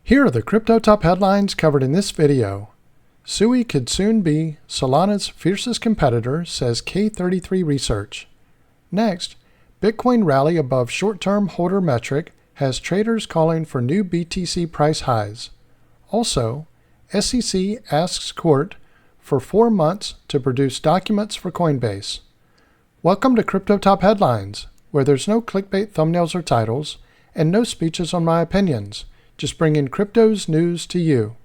Here are the crypto top headlines covered in this video. SUI could soon be Solana's fiercest competitor, says K33 Research. Next, Bitcoin rally above short-term holder metric has traders calling for new BTC price highs. Also, SEC asks court for 4 months to produce documents for Coinbase. Welcome to Crypto Top Headlines, where there's no clickbait thumbnails or titles, and no speeches on my opinions, just bringing crypto's news to you.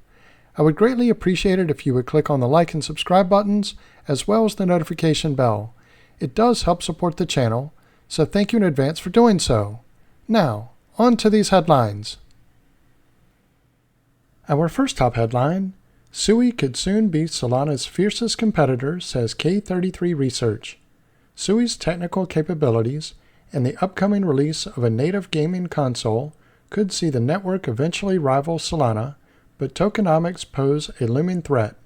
I would greatly appreciate it if you would click on the like and subscribe buttons, as well as the notification bell. It does help support the channel, so thank you in advance for doing so. Now, on to these headlines. Our first top headline, SUI could soon be Solana's fiercest competitor, says K33 Research. SUI's technical capabilities and the upcoming release of a native gaming console could see the network eventually rival Solana, but tokenomics pose a looming threat.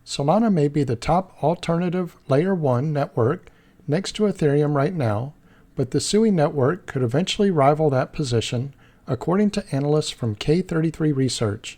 Solana may be the top alternative Layer 1 network next to Ethereum right now, but the SUI network could eventually rival that position, according to analysts from K33 Research.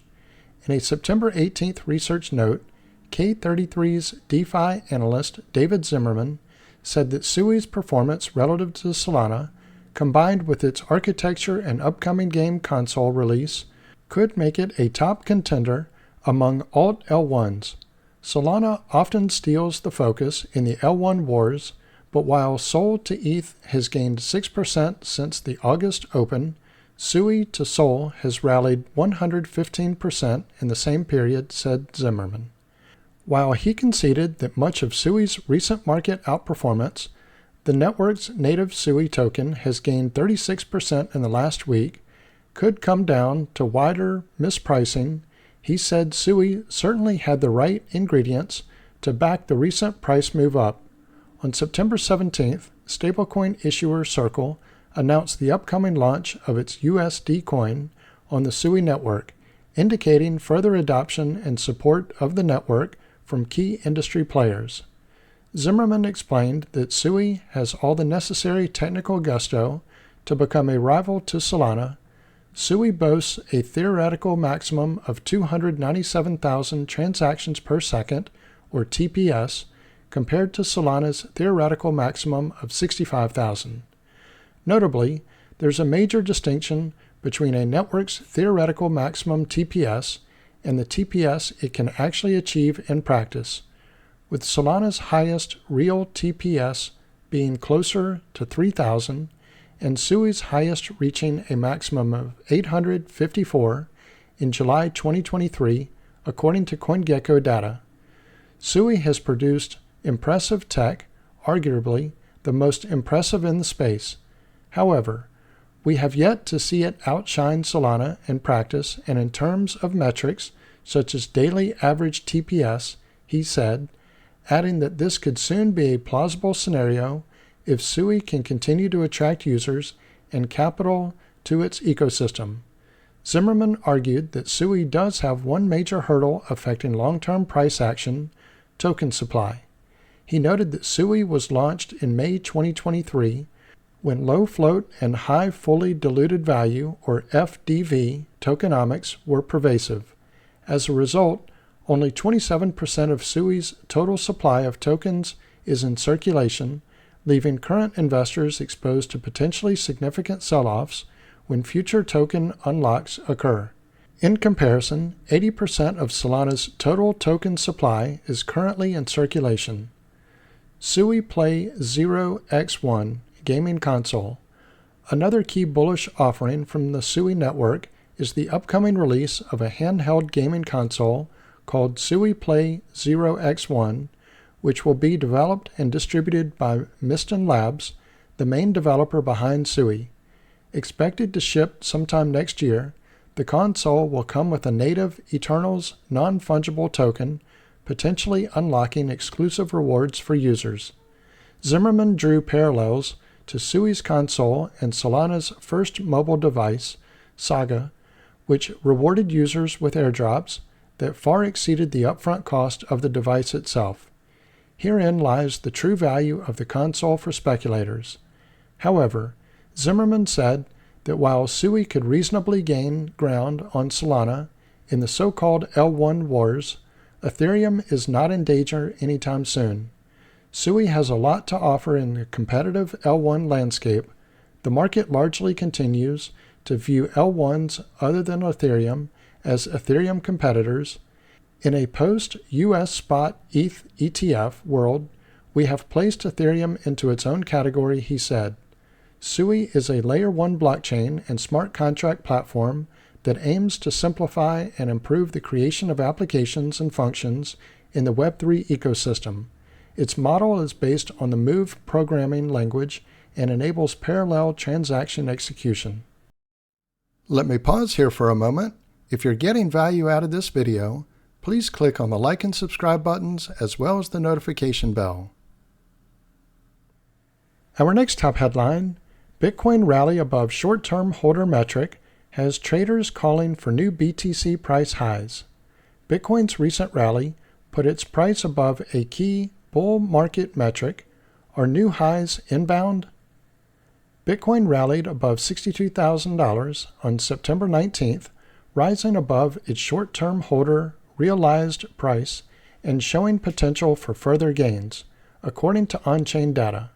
In a September 18th research note, K33's DeFi analyst David Zimmerman said that SUI's performance relative to Solana, combined with its architecture and upcoming game console release, could make it a top contender among alt L1s. Solana often steals the focus in the L1 wars, but while Sol to ETH has gained 6% since the August Open, SUI to Sol has rallied 115% in the same period, said Zimmerman. While he conceded that much of SUI's recent market outperformance, the network's native SUI token has gained 36% in the last week, could come down to wider mispricing. He said SUI certainly had the right ingredients to back the recent price move up. On September 17th, stablecoin issuer Circle announced the upcoming launch of its USD coin on the SUI network, indicating further adoption and support of the network from key industry players. Zimmerman explained that SUI has all the necessary technical gusto to become a rival to Solana. SUI boasts a theoretical maximum of 297,000 transactions per second, or TPS, compared to Solana's theoretical maximum of 65,000. Notably, there's a major distinction between a network's theoretical maximum TPS and the TPS it can actually achieve in practice, with Solana's highest real TPS being closer to 3,000 and SUI's highest reaching a maximum of 854 in July 2023, according to CoinGecko data. SUI has produced impressive tech, arguably the most impressive in the space. However, we have yet to see it outshine Solana in practice and in terms of metrics such as daily average TPS, he said, adding that this could soon be a plausible scenario if SUI can continue to attract users and capital to its ecosystem. Zimmerman argued that SUI does have one major hurdle affecting long-term price action: token supply. He noted that SUI was launched in May 2023 when low float and high fully diluted value, or FDV, tokenomics were pervasive. As a result, only 27% of SUI's total supply of tokens is in circulation, leaving current investors exposed to potentially significant sell-offs when future token unlocks occur. In comparison, 80% of Solana's total token supply is currently in circulation. SUI Play 0x1 gaming console. Another key bullish offering from the SUI network is the upcoming release of a handheld gaming console called SUI Play 0x1, which will be developed and distributed by Miston Labs, the main developer behind SUI. Expected to ship sometime next year, the console will come with a native Eternals non-fungible token, potentially unlocking exclusive rewards for users. Zimmerman drew parallels to SUI's console and Solana's first mobile device, Saga, which rewarded users with airdrops that far exceeded the upfront cost of the device itself. Herein lies the true value of the console for speculators. However, Zimmerman said that while SUI could reasonably gain ground on Solana in the so-called L1 wars, Ethereum is not in danger anytime soon. SUI has a lot to offer in the competitive L1 landscape. The market largely continues to view L1s other than Ethereum as Ethereum competitors. In a post-US spot ETH ETF world, we have placed Ethereum into its own category, he said. SUI is a Layer 1 blockchain and smart contract platform that aims to simplify and improve the creation of applications and functions in the Web3 ecosystem. Its model is based on the Move programming language and enables parallel transaction execution. Let me pause here for a moment. If you're getting value out of this video, please click on the like and subscribe buttons as well as the notification bell. Our next top headline, Bitcoin rally above short-term holder metric has traders calling for new BTC price highs. Bitcoin's recent rally put its price above a key bull market metric. Are new highs inbound? Bitcoin rallied above $62,000 on September 19th, rising above its short-term holder realized price and showing potential for further gains, according to on-chain data.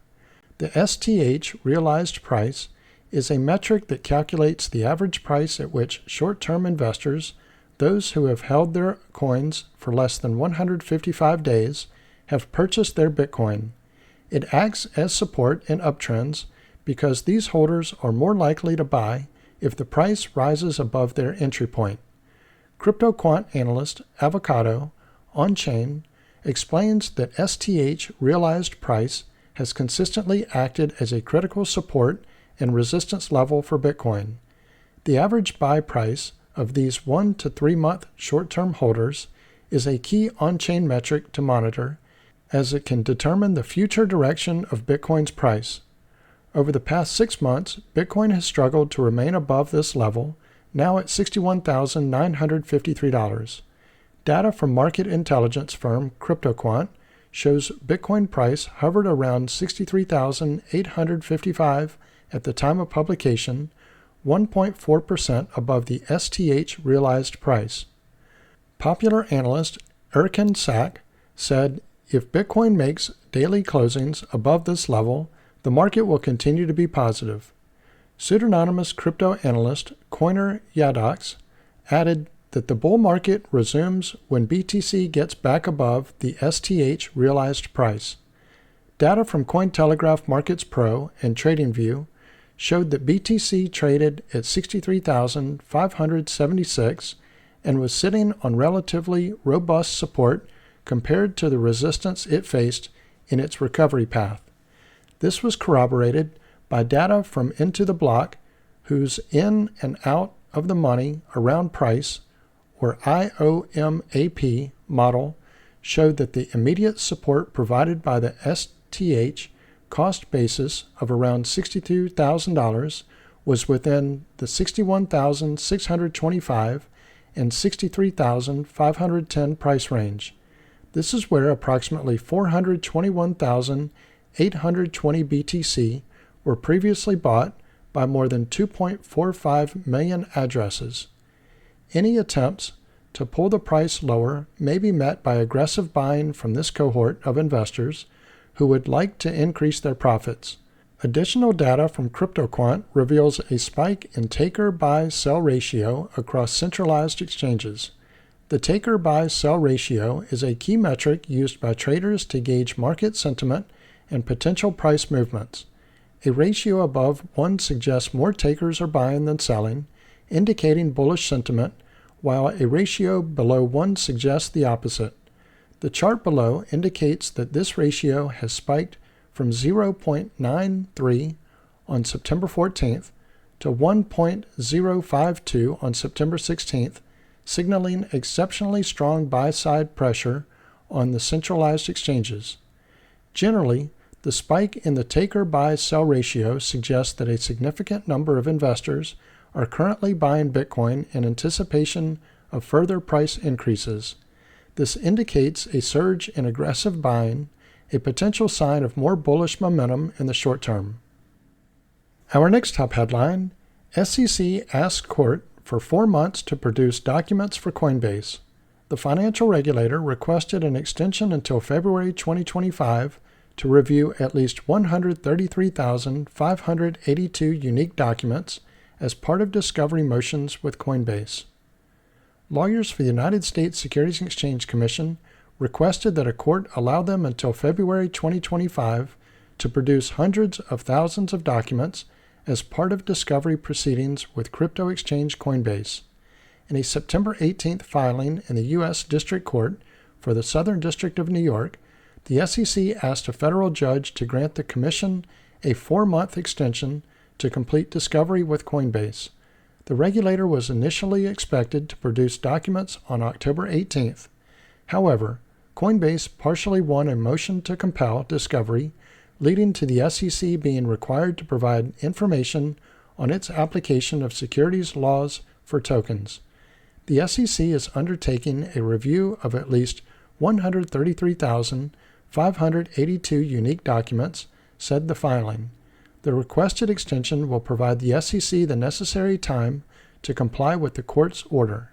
The STH realized price is a metric that calculates the average price at which short-term investors, those who have held their coins for less than 155 days, have purchased their Bitcoin. It acts as support in uptrends because these holders are more likely to buy if the price rises above their entry point. Crypto quant analyst Avocado on-chain explains that STH realized price has consistently acted as a critical support and resistance level for Bitcoin. The average buy price of these 1 to 3 month short-term holders is a key on-chain metric to monitor, as it can determine the future direction of Bitcoin's price. Over the past 6 months, Bitcoin has struggled to remain above this level, now at $61,953. Data from market intelligence firm CryptoQuant shows Bitcoin price hovered around $63,855 at the time of publication, 1.4% above the STH realized price. Popular analyst Erkan Sak said, if Bitcoin makes daily closings above this level, the market will continue to be positive. Pseudonymous crypto analyst Coiner Yadox added that the bull market resumes when BTC gets back above the STH realized price. Data from Cointelegraph Markets Pro and TradingView showed that BTC traded at 63,576 and was sitting on relatively robust support compared to the resistance it faced in its recovery path. This was corroborated by data from Into the Block, whose in and out of the money around price, or IOMAP model, showed that the immediate support provided by the STH cost basis of around $62,000 was within the $61,625 and $63,510 price range. This is where approximately 421,820 BTC were previously bought by more than 2.45 million addresses. Any attempts to pull the price lower may be met by aggressive buying from this cohort of investors who would like to increase their profits. Additional data from CryptoQuant reveals a spike in taker-buy-sell ratio across centralized exchanges. The taker-buy-sell ratio is a key metric used by traders to gauge market sentiment and potential price movements. A ratio above 1 suggests more takers are buying than selling, indicating bullish sentiment, while a ratio below 1 suggests the opposite. The chart below indicates that this ratio has spiked from 0.93 on September 14th to 1.052 on September 16th, signaling exceptionally strong buy-side pressure on the centralized exchanges. Generally, the spike in the taker-buy-sell ratio suggests that a significant number of investors are currently buying Bitcoin in anticipation of further price increases. This indicates a surge in aggressive buying, a potential sign of more bullish momentum in the short term. Our next top headline, SEC asked court for 4 months to produce documents for Coinbase. The financial regulator requested an extension until February 2025 to review at least 133,582 unique documents as part of discovery motions with Coinbase. Lawyers for the United States Securities and Exchange Commission requested that a court allow them until February 2025 to produce hundreds of thousands of documents as part of discovery proceedings with crypto exchange Coinbase. In a September 18th filing in the U.S. District Court for the Southern District of New York, the SEC asked a federal judge to grant the Commission a 4-month extension to complete discovery with Coinbase. The regulator was initially expected to produce documents on October 18th. However, Coinbase partially won a motion to compel discovery, leading to the SEC being required to provide information on its application of securities laws for tokens. The SEC is undertaking a review of at least 133,582 unique documents, said the filing. The requested extension will provide the SEC the necessary time to comply with the court's order.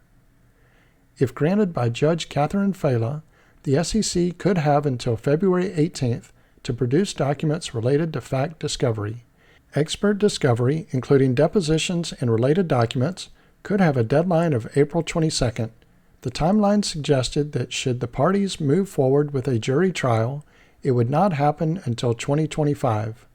If granted by Judge Catherine Fela, the SEC could have until February 18th to produce documents related to fact discovery. Expert discovery, including depositions and related documents, could have a deadline of April 22nd. The timeline suggested that should the parties move forward with a jury trial, it would not happen until 2025.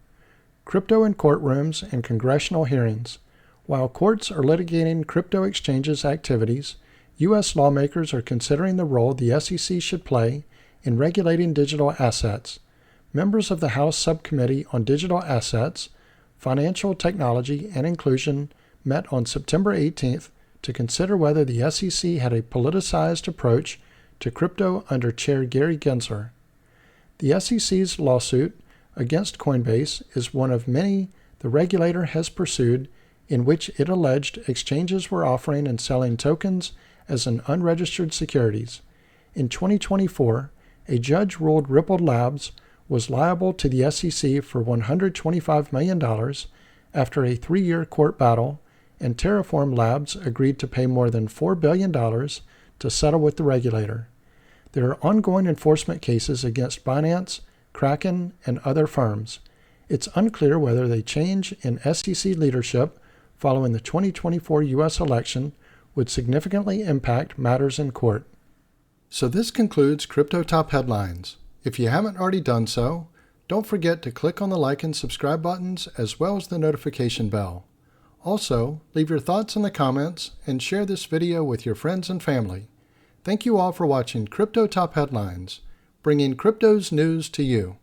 Crypto in courtrooms and congressional hearings. While courts are litigating crypto exchanges' activities, U.S. lawmakers are considering the role the SEC should play in regulating digital assets. Members of the House Subcommittee on Digital Assets, Financial Technology, and Inclusion met on September 18th to consider whether the SEC had a politicized approach to crypto under Chair Gary Gensler. The SEC's lawsuit against Coinbase is one of many the regulator has pursued in which it alleged exchanges were offering and selling tokens as an unregistered securities. In 2024, a judge ruled Ripple Labs was liable to the SEC for $125 million after a 3-year court battle, and Terraform Labs agreed to pay more than $4 billion to settle with the regulator. There are ongoing enforcement cases against Binance, Kraken, and other firms. It's unclear whether the change in SEC leadership following the 2024 U.S. election would significantly impact matters in court. So this concludes Crypto Top Headlines. If you haven't already done so, don't forget to click on the like and subscribe buttons as well as the notification bell. Also, leave your thoughts in the comments and share this video with your friends and family. Thank you all for watching Crypto Top Headlines, bringing crypto's news to you.